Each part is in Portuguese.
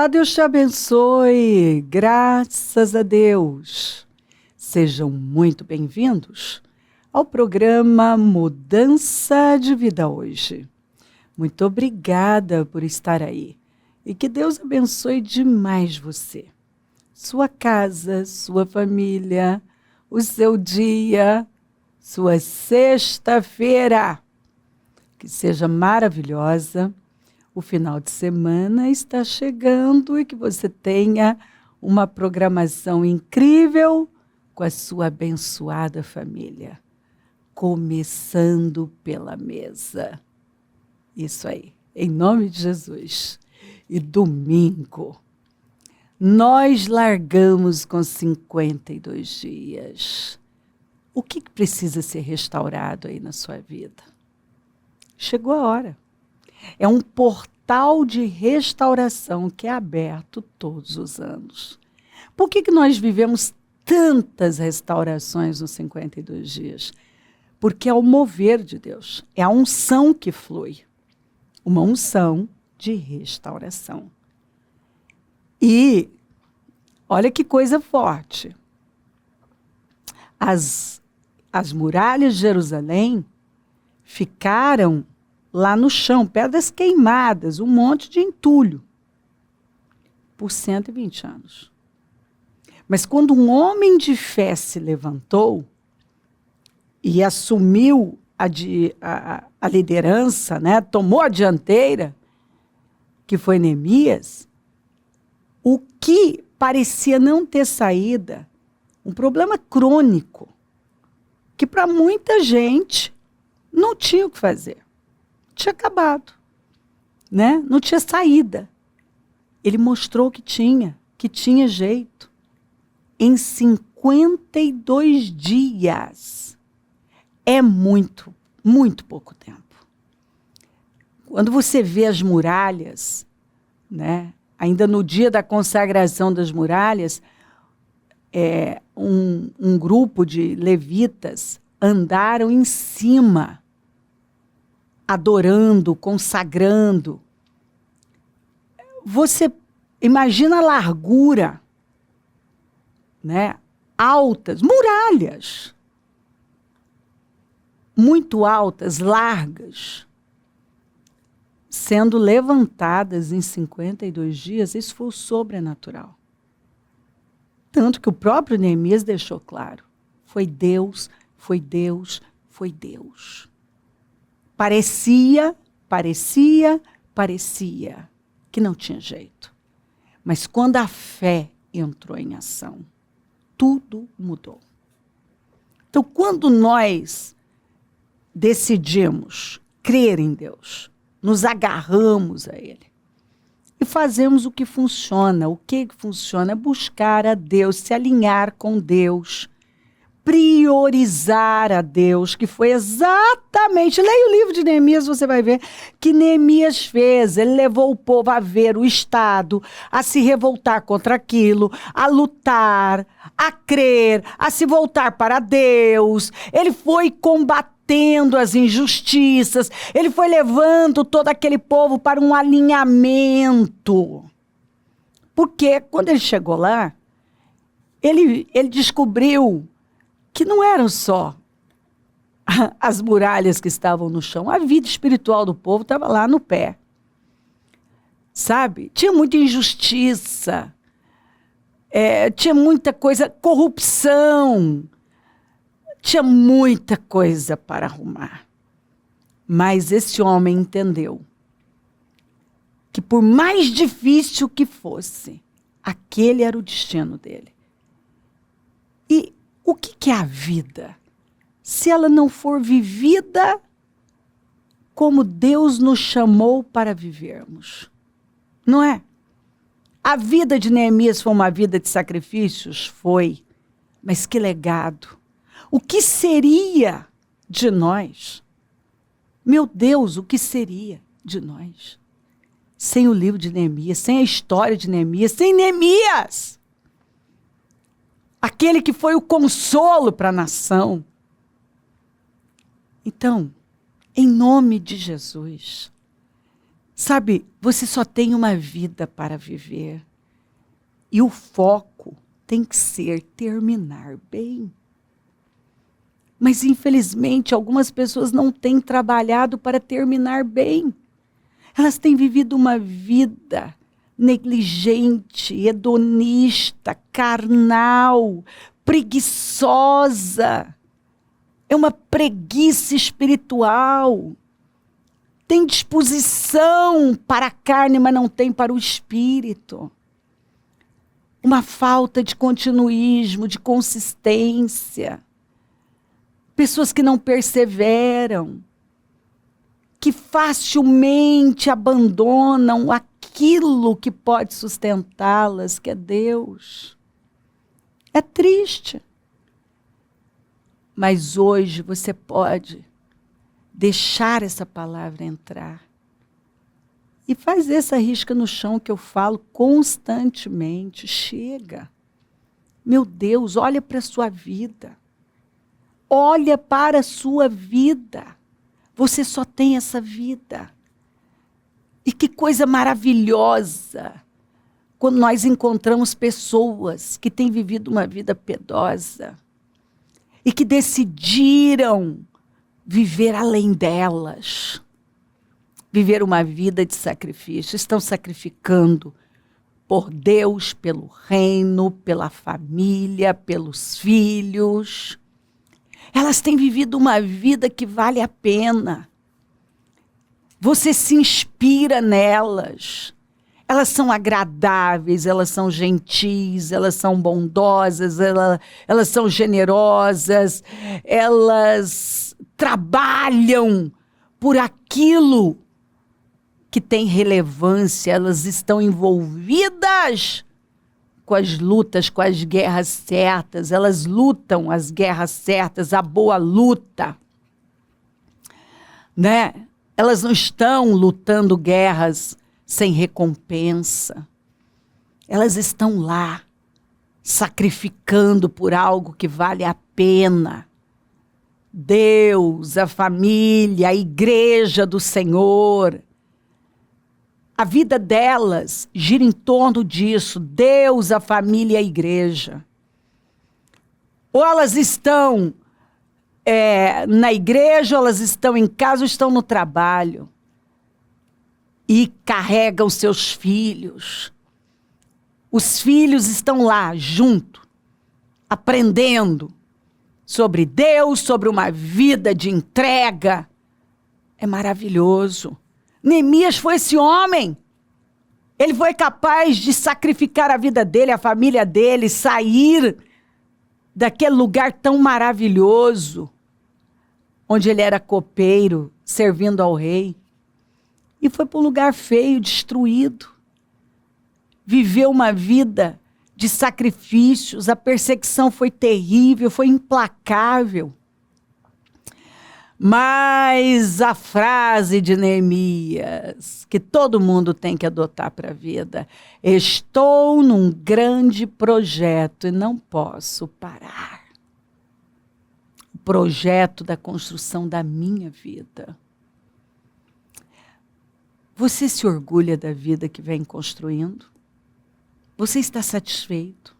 Olá, Deus te abençoe, graças a Deus. Sejam muito bem-vindos ao programa Mudança de Vida Hoje. Muito obrigada por estar aí e que Deus abençoe demais você, sua casa, sua família, o seu dia, sua sexta-feira. Que seja maravilhosa. O final de semana está chegando e que você tenha uma programação incrível com a sua abençoada família. Começando pela mesa. Isso aí, em nome de Jesus. E domingo, nós largamos com 52 dias. O que precisa ser restaurado aí na sua vida? Chegou a hora. É um portal de restauração que é aberto todos os anos. Por que nós vivemos tantas restaurações nos 52 dias? Porque é o mover de Deus, é a unção que flui. Uma unção de restauração. E olha que coisa forte. As muralhas de Jerusalém ficaram lá no chão, pedras queimadas, um monte de entulho, por 120 anos. Mas quando um homem de fé se levantou e assumiu a liderança, né, tomou a dianteira, que foi Neemias, o que parecia não ter saída, um problema crônico, que para muita gente não tinha o que fazer. Tinha acabado, né? Não tinha saída. Ele mostrou que tinha jeito. Em 52 dias. É muito, muito pouco tempo. Quando você vê as muralhas, né? Ainda no dia da consagração das muralhas, um grupo de levitas andaram em cima, adorando, consagrando. Você imagina a largura, né? Altas, muralhas, muito altas, largas, sendo levantadas em 52 dias, isso foi o sobrenatural. Tanto que o próprio Neemias deixou claro, foi Deus, foi Deus, foi Deus. Parecia que não tinha jeito. Mas quando a fé entrou em ação, tudo mudou. Então, quando nós decidimos crer em Deus, nos agarramos a Ele e fazemos o que funciona. O que funciona é buscar a Deus, se alinhar com Deus, priorizar a Deus, que foi exatamente, leia o livro de Neemias, você vai ver que Neemias fez, ele levou o povo a ver o Estado, a se revoltar contra aquilo, a lutar, a crer, a se voltar para Deus, ele foi combatendo as injustiças, ele foi levando todo aquele povo para um alinhamento, porque quando ele chegou lá, ele descobriu que não eram só as muralhas que estavam no chão, a vida espiritual do povo estava lá no pé. Sabe? Tinha muita injustiça, tinha muita coisa, corrupção, tinha muita coisa para arrumar. Mas esse homem entendeu que por mais difícil que fosse, aquele era o destino dele. E o que é a vida? Se ela não for vivida como Deus nos chamou para vivermos. Não é? A vida de Neemias foi uma vida de sacrifícios? Foi. Mas que legado. O que seria de nós? Meu Deus, o que seria de nós? Sem o livro de Neemias, sem a história de Neemias, sem Neemias! Aquele que foi o consolo para a nação. Então, em nome de Jesus, Sabe, você só tem uma vida para viver. E o foco tem que ser terminar bem. Mas, infelizmente, algumas pessoas não têm trabalhado para terminar bem. Elas têm vivido uma vida negligente, hedonista, carnal, preguiçosa. É uma preguiça espiritual. Tem disposição para a carne, mas não tem para o espírito. Uma falta de continuismo, de consistência. Pessoas que não perseveram, que facilmente abandonam aquilo que pode sustentá-las, que é Deus. É triste. Mas hoje você pode deixar essa palavra entrar e fazer essa risca no chão que eu falo constantemente. Chega. Meu Deus, olha para a sua vida. Olha para a sua vida. Você só tem essa vida. E que coisa maravilhosa quando nós encontramos pessoas que têm vivido uma vida piedosa e que decidiram viver além delas, viver uma vida de sacrifício. Estão sacrificando por Deus, pelo reino, pela família, pelos filhos. Elas têm vivido uma vida que vale a pena. Você se inspira nelas. Elas são agradáveis, elas são gentis, elas são bondosas, elas são generosas, elas trabalham por aquilo que tem relevância, elas estão envolvidas com as lutas, com as guerras certas, elas lutam as guerras certas, a boa luta, né? Elas não estão lutando guerras sem recompensa. Elas estão lá, sacrificando por algo que vale a pena. Deus, a família, a igreja do Senhor. A vida delas gira em torno disso. Deus, a família e a igreja. Ou elas estão na igreja, ou elas estão em casa, ou estão no trabalho. E carregam seus filhos. Os filhos estão lá, junto, aprendendo sobre Deus, sobre uma vida de entrega. É maravilhoso. Neemias foi esse homem. Ele foi capaz de sacrificar a vida dele, a família dele, sair daquele lugar tão maravilhoso, onde ele era copeiro, servindo ao rei. E foi para um lugar feio, destruído. Viveu uma vida de sacrifícios, a perseguição foi terrível, foi implacável. Mas a frase de Neemias, que todo mundo tem que adotar para a vida: estou num grande projeto e não posso parar. O projeto da construção da minha vida. Você se orgulha da vida que vem construindo? Você está satisfeito?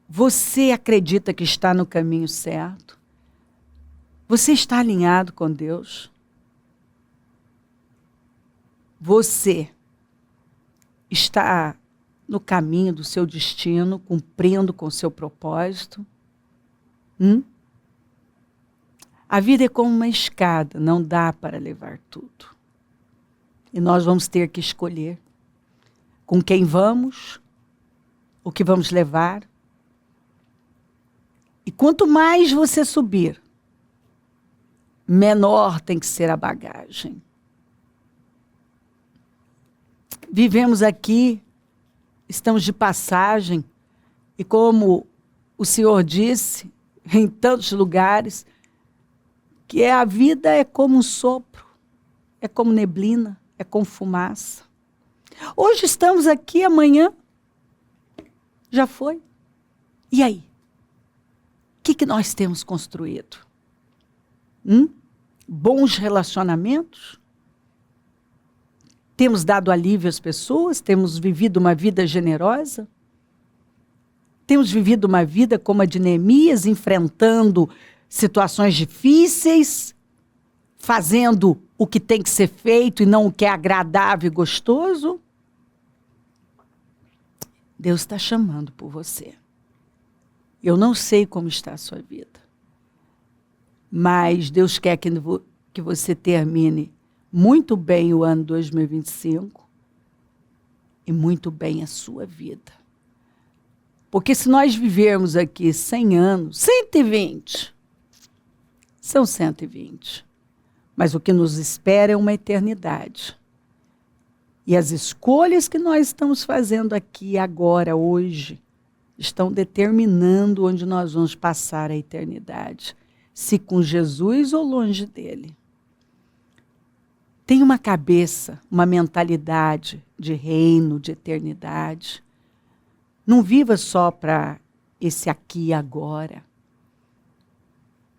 Você acredita que está no caminho certo? Você está alinhado com Deus? Você está no caminho do seu destino, cumprindo com o seu propósito? A vida é como uma escada, não dá para levar tudo. E nós vamos ter que escolher com quem vamos, o que vamos levar. E quanto mais você subir, menor tem que ser a bagagem. Vivemos aqui, estamos de passagem, e como o Senhor disse, em tantos lugares, que a vida é como um sopro, é como neblina, é como fumaça. Hoje estamos aqui, amanhã já foi. E aí? O que nós temos construído? Bons relacionamentos? Temos dado alívio às pessoas? Temos vivido uma vida generosa? Temos vivido uma vida como a de Neemias, enfrentando situações difíceis, fazendo o que tem que ser feito e não o que é agradável e gostoso? Deus está chamando por você. Eu não sei como está a sua vida, mas Deus quer que você termine muito bem o ano 2025 e muito bem a sua vida. Porque se nós vivermos aqui 100 anos, 120, são 120, mas o que nos espera é uma eternidade. E as escolhas que nós estamos fazendo aqui agora, hoje, estão determinando onde nós vamos passar a eternidade. Se com Jesus ou longe dele. Tenha uma cabeça, uma mentalidade de reino, de eternidade. Não viva só para esse aqui e agora.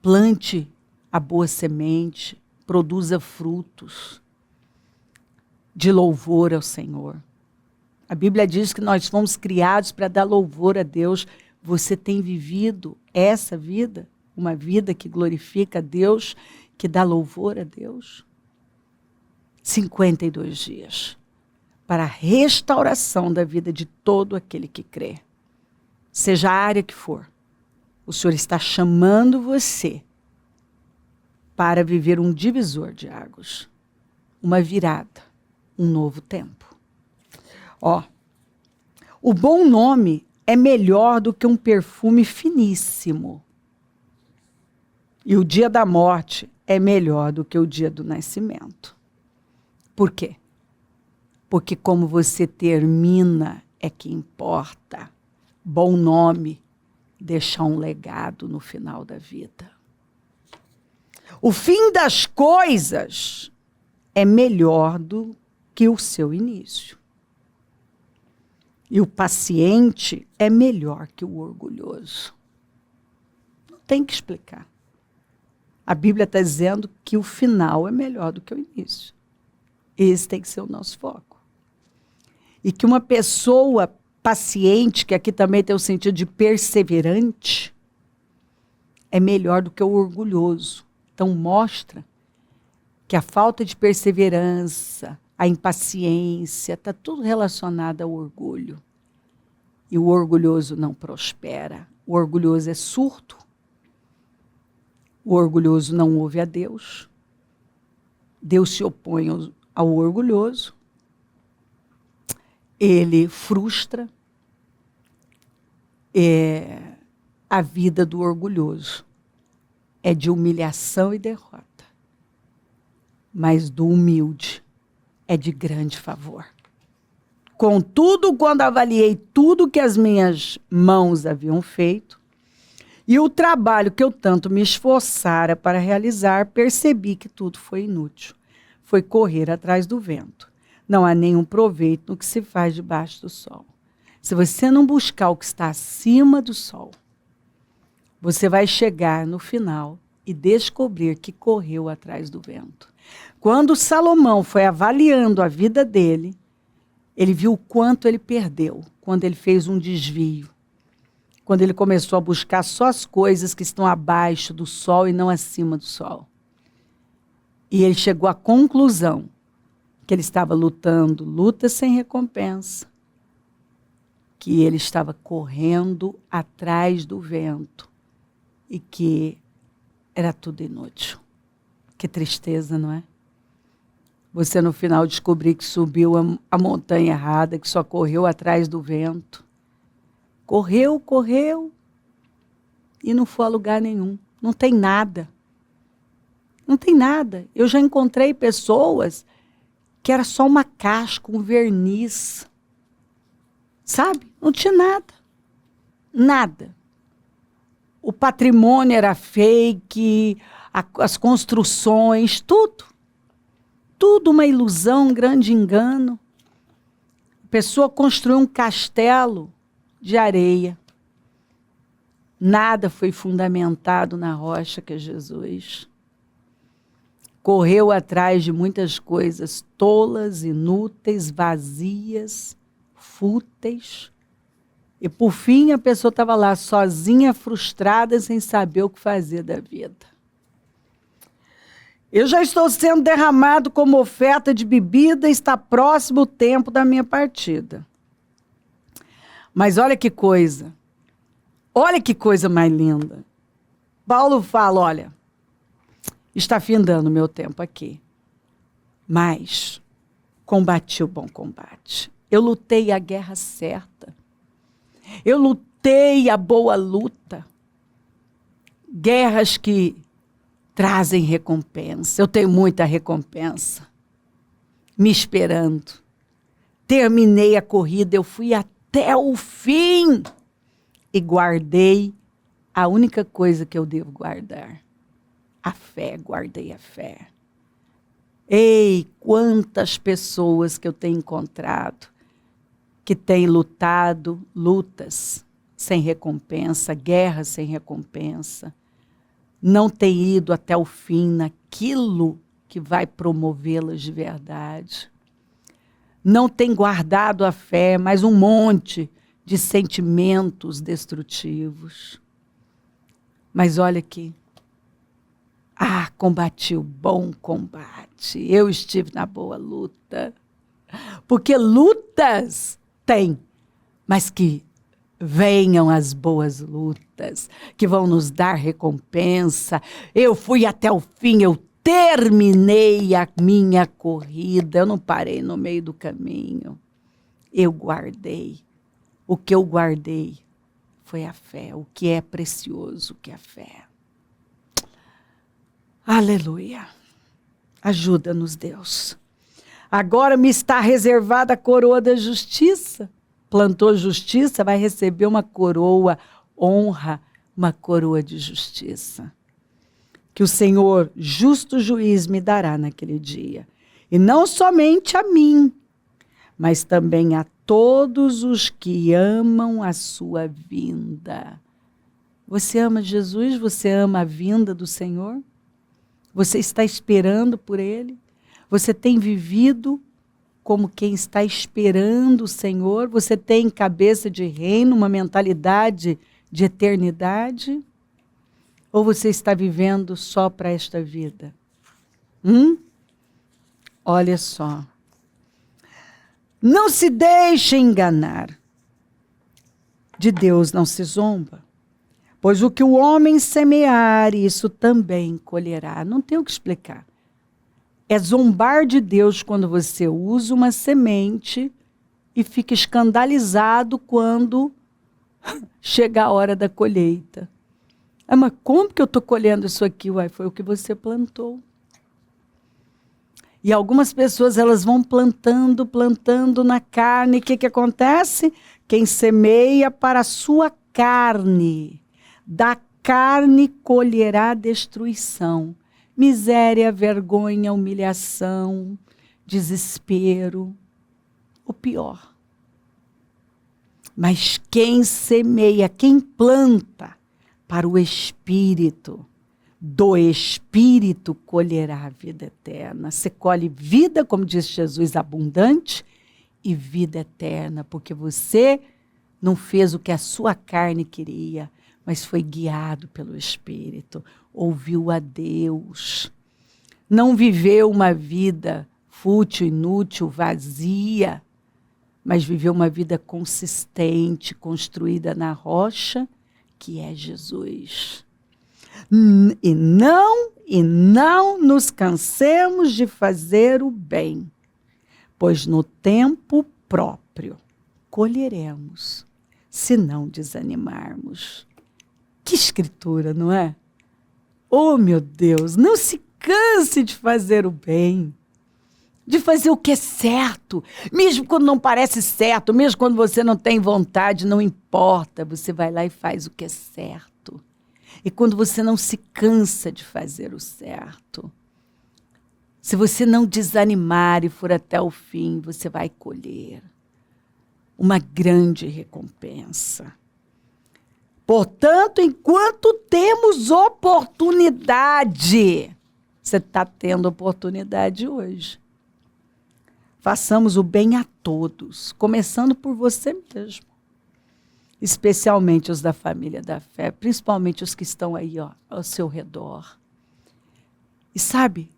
Plante a boa semente, produza frutos de louvor ao Senhor. A Bíblia diz que nós fomos criados para dar louvor a Deus. Você tem vivido essa vida? Uma vida que glorifica a Deus, que dá louvor a Deus? 52 dias para a restauração da vida de todo aquele que crê. Seja a área que for, o Senhor está chamando você para viver um divisor de águas, uma virada, um novo tempo. O bom nome é melhor do que um perfume finíssimo. E o dia da morte é melhor do que o dia do nascimento. Por quê? Porque como você termina é que importa. Bom nome, deixar um legado no final da vida. O fim das coisas é melhor do que o seu início. E o paciente é melhor que o orgulhoso. Não tem que explicar. A Bíblia está dizendo que o final é melhor do que o início. Esse tem que ser o nosso foco. E que uma pessoa paciente, que aqui também tem o sentido de perseverante, é melhor do que o orgulhoso. Então mostra que a falta de perseverança, a impaciência, está tudo relacionado ao orgulho. E o orgulhoso não prospera. O orgulhoso é surdo. O orgulhoso não ouve a Deus. Deus se opõe ao orgulhoso. Ele frustra a vida do orgulhoso. É de humilhação e derrota. Mas do humilde é de grande favor. Contudo, quando avaliei tudo que as minhas mãos haviam feito, e o trabalho que eu tanto me esforçara para realizar, percebi que tudo foi inútil. Foi correr atrás do vento. Não há nenhum proveito no que se faz debaixo do sol. Se você não buscar o que está acima do sol, você vai chegar no final e descobrir que correu atrás do vento. Quando Salomão foi avaliando a vida dele, ele viu o quanto ele perdeu quando ele fez um desvio. Quando ele começou a buscar só as coisas que estão abaixo do sol e não acima do sol. E ele chegou à conclusão que ele estava lutando, luta sem recompensa. Que ele estava correndo atrás do vento. E que era tudo inútil. Que tristeza, não é? Você no final descobrir que subiu a montanha errada, que só correu atrás do vento. Correu, correu e não foi a lugar nenhum. Não tem nada. Não tem nada. Eu já encontrei pessoas que era só uma casca, um verniz. Sabe? Não tinha nada. Nada. O patrimônio era fake, as construções, tudo. Tudo uma ilusão, um grande engano. A pessoa construiu um castelo de areia. Nada foi fundamentado na rocha que é Jesus. correu atrás de muitas coisas tolas, inúteis, vazias, fúteis. E, por fim, a pessoa estava lá sozinha, frustrada, sem saber o que fazer da vida. Eu já estou sendo derramado como oferta de bebida, está próximo o tempo da minha partida. Mas olha que coisa mais linda. Paulo fala, olha, está findando o meu tempo aqui, mas combati o bom combate. Eu lutei a guerra certa. Eu lutei a boa luta. Guerras que trazem recompensa. Eu tenho muita recompensa me esperando. Terminei a corrida, eu fui até o fim e guardei a única coisa que eu devo guardar. A fé, guardei a fé. Ei, quantas pessoas que eu tenho encontrado que têm lutado lutas sem recompensa, guerras sem recompensa, não têm ido até o fim naquilo que vai promovê-las de verdade. Não têm guardado a fé, mas um monte de sentimentos destrutivos. Mas olha aqui. Combati o bom combate. Eu estive na boa luta. Porque lutas tem, mas que venham as boas lutas, que vão nos dar recompensa. Eu fui até o fim, eu terminei a minha corrida, eu não parei no meio do caminho. Eu guardei. O que eu guardei foi a fé, o que é precioso, que é a fé. Aleluia. Ajuda-nos, Deus. Agora me está reservada a coroa da justiça. Plantou justiça, vai receber uma coroa, honra, uma coroa de justiça. Que o Senhor, justo juiz, me dará naquele dia. E não somente a mim, mas também a todos os que amam a sua vinda. Você ama Jesus? Você ama a vinda do Senhor? Você está esperando por Ele? Você tem vivido como quem está esperando o Senhor? Você tem cabeça de reino, uma mentalidade de eternidade? Ou você está vivendo só para esta vida? Olha só. Não se deixe enganar. De Deus não se zomba. Pois o que o homem semear, isso também colherá. Não tem o que explicar. É zombar de Deus quando você usa uma semente e fica escandalizado quando chega a hora da colheita. Mas como que eu estou colhendo isso aqui? Foi o que você plantou. E algumas pessoas, elas vão plantando na carne. O que acontece? Quem semeia para a sua carne, da carne colherá destruição. Miséria, vergonha, humilhação, desespero, o pior. Mas quem semeia, quem planta para o Espírito, do Espírito colherá a vida eterna. Você colhe vida, como diz Jesus, abundante e vida eterna, porque você não fez o que a sua carne queria, mas foi guiado pelo Espírito, ouviu a Deus. Não viveu uma vida fútil, inútil, vazia, mas viveu uma vida consistente, construída na rocha, que é Jesus. E não nos cansemos de fazer o bem, pois no tempo próprio colheremos, se não desanimarmos. Que escritura, não é? Oh, meu Deus, não se canse de fazer o bem, de fazer o que é certo, mesmo quando não parece certo, mesmo quando você não tem vontade, não importa, você vai lá e faz o que é certo. E quando você não se cansa de fazer o certo, se você não desanimar e for até o fim, você vai colher uma grande recompensa. Portanto, enquanto temos oportunidade, Você está tendo oportunidade hoje. Façamos o bem a todos, começando por você mesmo. Especialmente os da família da fé, principalmente os que estão aí, ó, ao seu redor. E sabe,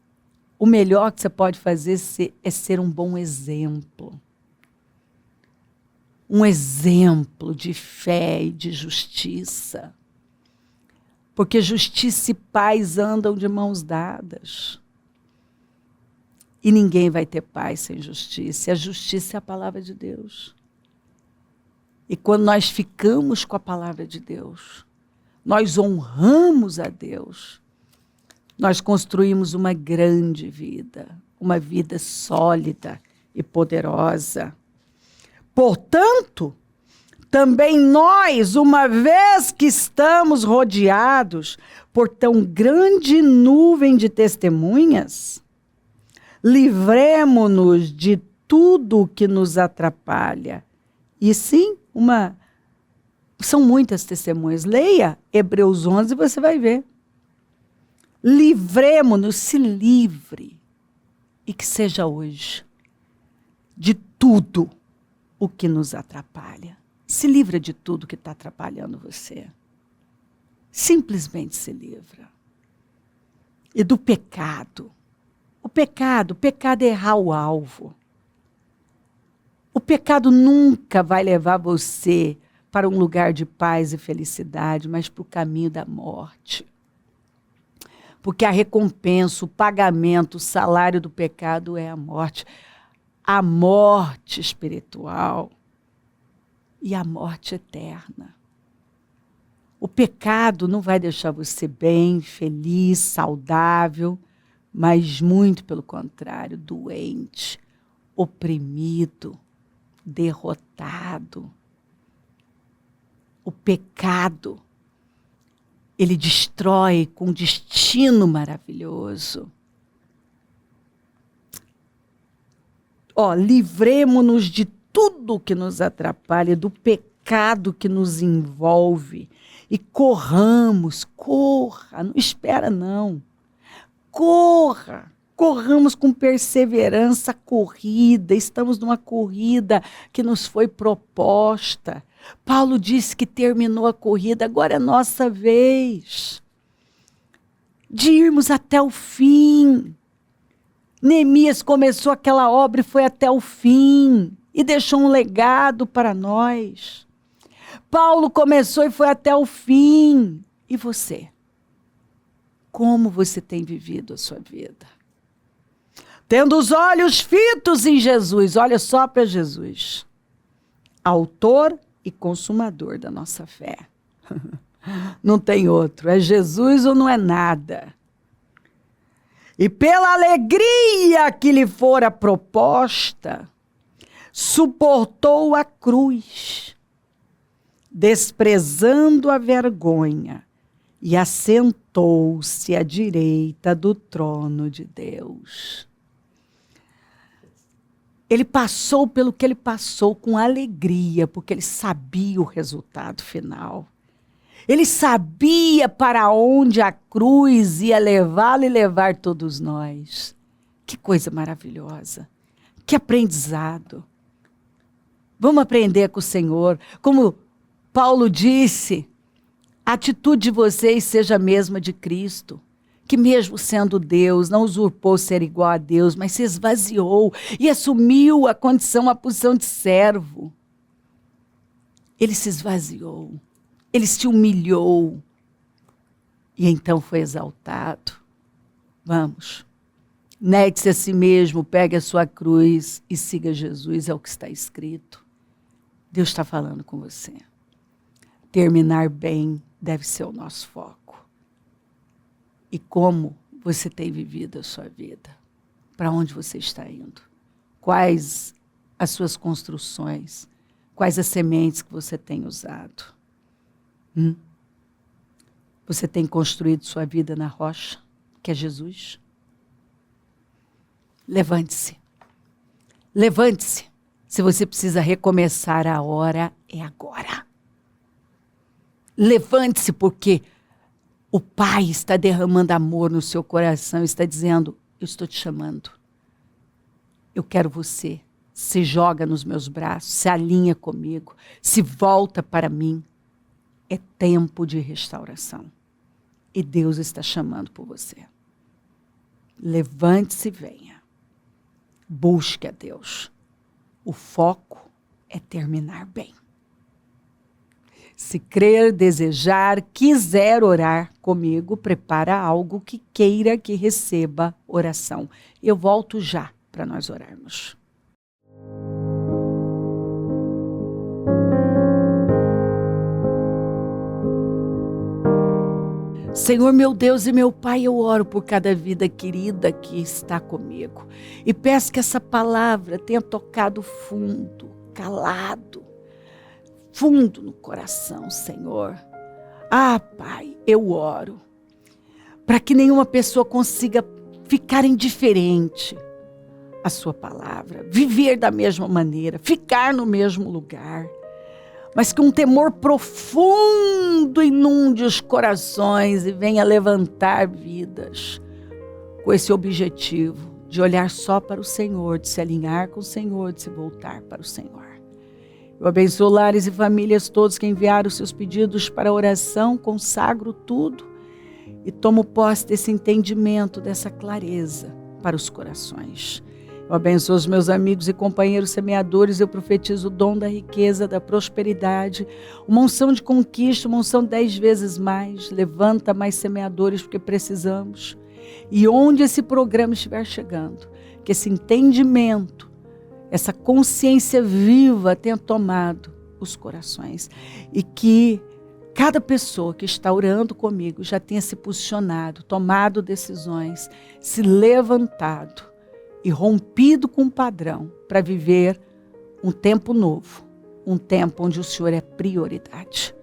o melhor que você pode fazer é ser um bom exemplo. Um exemplo de fé e de justiça. Porque justiça e paz andam de mãos dadas. E ninguém vai ter paz sem justiça. E a justiça é a palavra de Deus. E quando nós ficamos com a palavra de Deus, nós honramos a Deus, nós construímos uma grande vida, uma vida sólida e poderosa. Portanto, também nós, uma vez que estamos rodeados por tão grande nuvem de testemunhas, livremo-nos de tudo o que nos atrapalha. E sim, são muitas testemunhas. Leia Hebreus 11 e você vai ver. Livremo-nos, se livre, e que seja hoje, de tudo o que nos atrapalha. Se livra de tudo que está atrapalhando você. Simplesmente se livra. E do pecado. O pecado é errar o alvo. O pecado nunca vai levar você para um lugar de paz e felicidade, mas para o caminho da morte. Porque a recompensa, o pagamento, o salário do pecado é a morte. A morte espiritual e a morte eterna. O pecado não vai deixar você bem, feliz, saudável, mas muito pelo contrário, doente, oprimido, derrotado. O pecado, ele destrói com um destino maravilhoso. Livremo-nos de tudo que nos atrapalha, do pecado que nos envolve. E corramos, corra, não espera não. Corramos com perseverança a corrida, estamos numa corrida que nos foi proposta. Paulo disse que terminou a corrida, agora é nossa vez de irmos até o fim. Neemias começou aquela obra e foi até o fim, e deixou um legado para nós. Paulo começou e foi até o fim. E você? Como você tem vivido a sua vida? Tendo os olhos fitos em Jesus, olha só para Jesus, autor e consumador da nossa fé. Não tem outro, é Jesus ou não é nada. E pela alegria que lhe fora proposta, suportou a cruz, desprezando a vergonha, e assentou-se à direita do trono de Deus. Ele passou pelo que ele passou com alegria, porque ele sabia o resultado final. Ele sabia para onde a cruz ia levá-lo e levar todos nós. Que coisa maravilhosa. Que aprendizado. Vamos aprender com o Senhor. Como Paulo disse, a atitude de vocês seja a mesma de Cristo, que mesmo sendo Deus, não usurpou ser igual a Deus, mas se esvaziou e assumiu a posição de servo. Ele se esvaziou, ele se humilhou e então foi exaltado. Vamos, negue-se a si mesmo, pegue a sua cruz e siga Jesus, é o que está escrito. Deus está falando com você. Terminar bem deve ser o nosso foco. E como você tem vivido a sua vida? Para onde você está indo? Quais as suas construções? Quais as sementes que você tem usado? Você tem construído sua vida na rocha, que é Jesus? Levante-se. Levante-se. Se você precisa recomeçar, a hora é agora. Levante-se, porque O Pai está derramando amor no seu coração, está dizendo, eu estou te chamando. Eu quero você. Se joga nos meus braços, se alinha comigo, se volta para mim. É tempo de restauração. E Deus está chamando por você. Levante-se e venha. Busque a Deus. O foco é terminar bem. Se crer, desejar, quiser orar comigo, prepara algo que queira que receba oração. Eu volto já para nós orarmos. Senhor, meu Deus e meu Pai, eu oro por cada vida querida que está comigo. E peço que essa palavra tenha tocado fundo, calado, fundo no coração, Senhor. Ah, Pai, eu oro para que nenhuma pessoa consiga ficar indiferente à sua palavra, viver da mesma maneira, ficar no mesmo lugar, mas que um temor profundo inunde os corações e venha levantar vidas com esse objetivo de olhar só para o Senhor, de se alinhar com o Senhor, de se voltar para o Senhor. Eu abençoo lares e famílias todos que enviaram seus pedidos para oração, consagro tudo e tomo posse desse entendimento, dessa clareza para os corações. Eu abençoo os meus amigos e companheiros semeadores, eu profetizo o dom da riqueza, da prosperidade, uma unção de conquista, uma unção 10 vezes mais, levanta mais semeadores porque precisamos. E onde esse programa estiver chegando, que esse entendimento, essa consciência viva tenha tomado os corações e que cada pessoa que está orando comigo já tenha se posicionado, tomado decisões, se levantado e rompido com o padrão para viver um tempo novo, um tempo onde o Senhor é prioridade.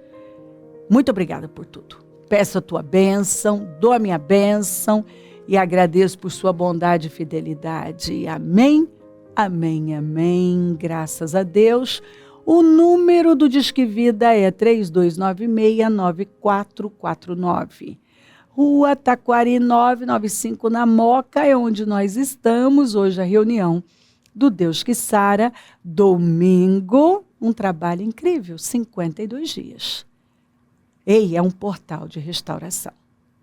Muito obrigada por tudo. Peço a tua bênção, dou a minha bênção e agradeço por sua bondade e fidelidade. Amém, amém, amém. Graças a Deus. O número do Disque Vida é 3296-9449. Rua Taquari 995, na Moca, é onde nós estamos. Hoje a reunião do Deus que Sara. Domingo, um trabalho incrível, 52 dias. Ei, é um portal de restauração.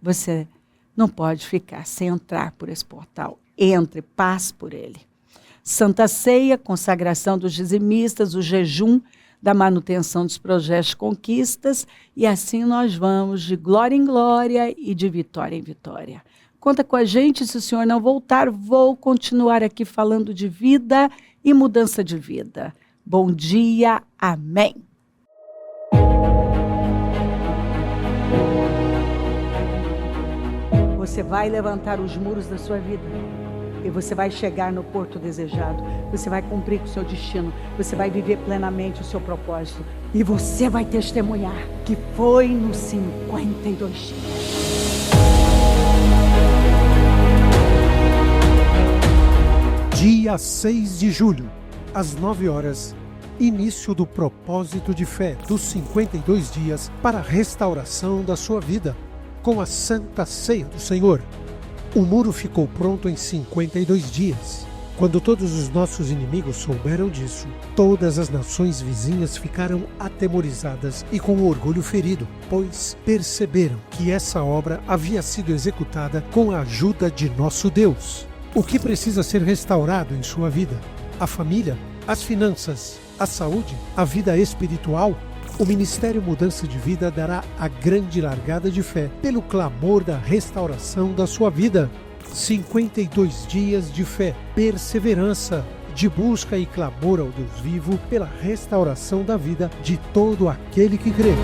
Você não pode ficar sem entrar por esse portal. Entre, passe por ele. Santa Ceia, consagração dos dizimistas, o jejum da manutenção dos projetos conquistas, e assim nós vamos de glória em glória e de vitória em vitória. Conta com a gente, se o Senhor não voltar, vou continuar aqui falando de vida e mudança de vida. Bom dia, amém. Você vai levantar os muros da sua vida. E você vai chegar no porto desejado. Você vai cumprir com o seu destino. Você vai viver plenamente o seu propósito. E você vai testemunhar que foi nos 52 dias. Dia 6 de julho, às 9 horas, início do propósito de fé dos 52 dias para a restauração da sua vida, com a Santa Ceia do Senhor. O muro ficou pronto em 52 dias. Quando todos os nossos inimigos souberam disso, todas as nações vizinhas ficaram atemorizadas e com o orgulho ferido, pois perceberam que essa obra havia sido executada com a ajuda de nosso Deus. O que precisa ser restaurado em sua vida? A família, as finanças, a saúde, a vida espiritual? O Ministério Mudança de Vida dará a grande largada de fé pelo clamor da restauração da sua vida. 52 dias de fé, perseverança, de busca e clamor ao Deus vivo pela restauração da vida de todo aquele que crê.